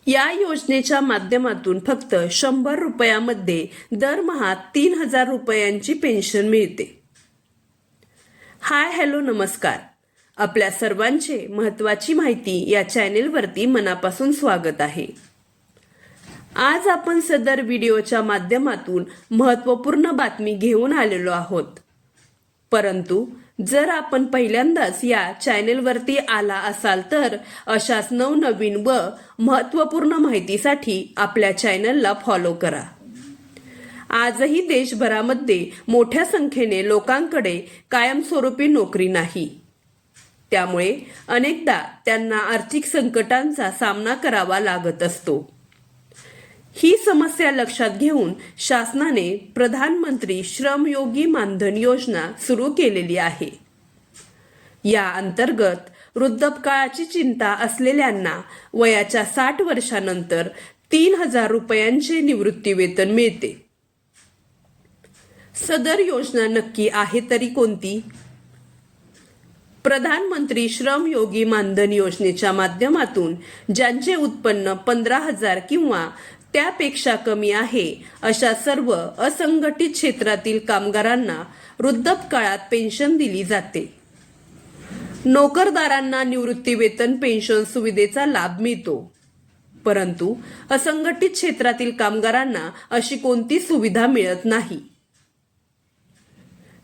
या योजनेच्या माध्यमातून फक्त 100 रुपयामध्ये दरमहा 3000 रुपयांची पेन्शन मिळते। हाय हॅलो नमस्कार, आपल्या सर्वांचे महत्त्वाची माहिती या चॅनेलवरती मनापासून स्वागत आहे। आज आपण सदर व्हिडिओच्या माध्यमातून महत्त्वपूर्ण बातमी घेऊन आलेलो आहोत। परंतु जर आपण पहिल्यांदाच या चॅनेलवरती आला असाल तर अशाच नवनवीन व महत्त्वपूर्ण माहितीसाठी आपल्या चॅनलला फॉलो करा। आजही देशभरामध्ये मोठ्या संख्येने लोकांकडे कायमस्वरूपी नोकरी नाही, त्यामुळे अनेकदा त्यांना आर्थिक संकटांचा सामना करावा लागत असतो। ही समस्या लक्षात घेऊन शासनाने प्रधानमंत्री श्रमयोगी मानधन योजना सुरू केलेली आहे। या अंतर्गत वृद्धापकाळाची चिंता असलेल्यांना वयाच्या 60 वर्षानंतर 3000 रुपयांचे निवृत्ती वेतन मिळते। सदर योजना नक्की आहे तरी कोणती? प्रधानमंत्री श्रमयोगी मानधन योजनेच्या माध्यमातून ज्यांचे उत्पन्न 15,000 किंवा त्यापेक्षा कमी आहे अशा सर्व असंघटित क्षेत्रातील कामगारांना वृद्धापकाळात पेन्शन दिली जाते। नोकरदारांना निवृत्ती वेतन पेन्शन सुविधेचा लाभ मिळतो, परंतु असंघटित क्षेत्रातील कामगारांना अशी कोणती सुविधा मिळत नाही।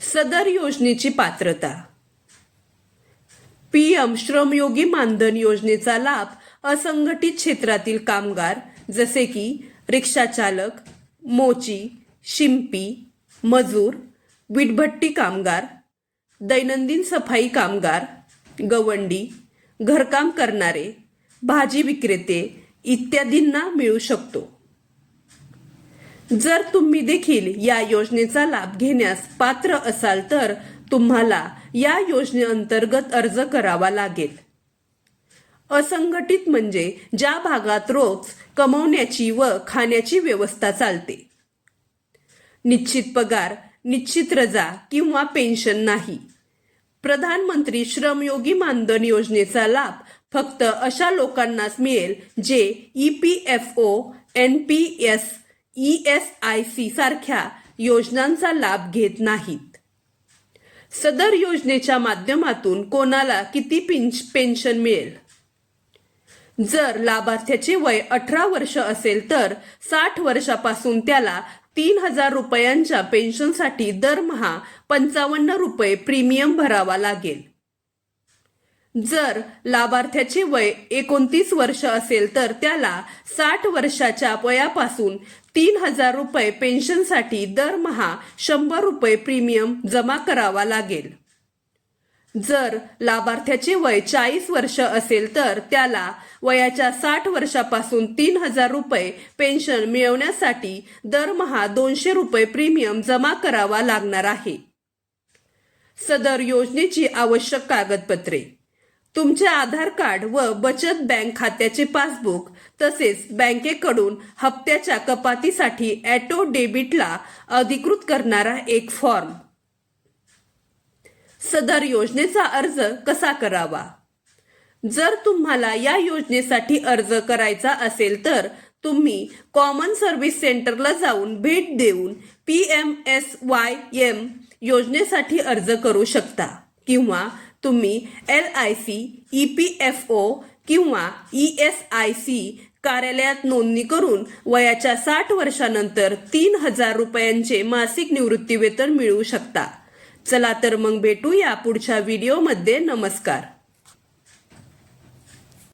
सदर योजनेची पात्रता: पीएम श्रमयोगी मानधन योजनेचा लाभ असंघटित क्षेत्रातील कामगार जसे की रिक्षा चालक, मोची, शिंपी, मजूर, वीटभट्टी कामगार, दैनंदिन सफाई कामगार, गवंडी, घरकाम करणारे, भाजी विक्रेते इत्यादींना मिळू शकतो। जर तुम्ही देखील या योजनेचा लाभ घेण्यास पात्र असाल तर तुम्हाला या योजनेअंतर्गत अर्ज करावा लागेल। असंघटित म्हणजे ज्या भागात रोज कमवण्याची व खाण्याची व्यवस्था चालते। निश्चित पगार, निश्चित रजा किंवा पेन्शन नाही। प्रधानमंत्री श्रमयोगी मानधन योजनेचा लाभ फक्त अशा लोकांनाच मिळेल जे EPFO, NPS, ESIC सारख्या योजनांचा लाभ घेत नाहीत। सदर योजनेच्या माध्यमातून कोणाला किती पेन्शन मिळेल? जर लाभार्थ्याचे वय 18 वर्ष असेल तर 60 वर्षापासून त्याला 3000 रुपयांच्या पेन्शनसाठी दरमहा 55 रुपये प्रीमियम भरावा लागेल। जर लाभार्थ्याचे वय 29 वर्ष असेल तर त्याला 60 वर्षाच्या वयापासून 3000 रुपये पेन्शनसाठी दरमहा 100 रुपये प्रीमियम जमा करावा लागेल। जर लाभार्थ्याचे वय 40 वर्ष असेल तर त्याला वयाच्या 60 वर्षापासून 3000 रुपये पेन्शन मिळवण्यासाठी दरमहा 200 रुपये प्रीमियम जमा करावा लागणार आहे। सदर योजनेची आवश्यक कागदपत्रे: तुमचे आधार कार्ड व बचत बँक खात्याचे पासबुक तसेच बँकेकडून हप्त्याच्या कपातीसाठी ऑटो डेबिटला अधिकृत करणारा एक फॉर्म। सदर योजनेचा अर्ज कसा करावा? जर तुम्हाला या योजनेसाठी अर्ज करायचा असेल तर तुम्ही कॉमन सर्व्हिस सेंटरला जाऊन भेट देऊन PMSYM योजनेसाठी अर्ज करू शकता किंवा तुम्ही LIC, EPFO किंवा ESIC कार्यालयात नोंदणी करून वयाच्या 60 वर्षानंतर 3000 रुपयांचे मासिक निवृत्ती वेतन मिळवू शकता। चला तर मग भेटूया पुढच्या व्हिडिओमध्ये। नमस्कार।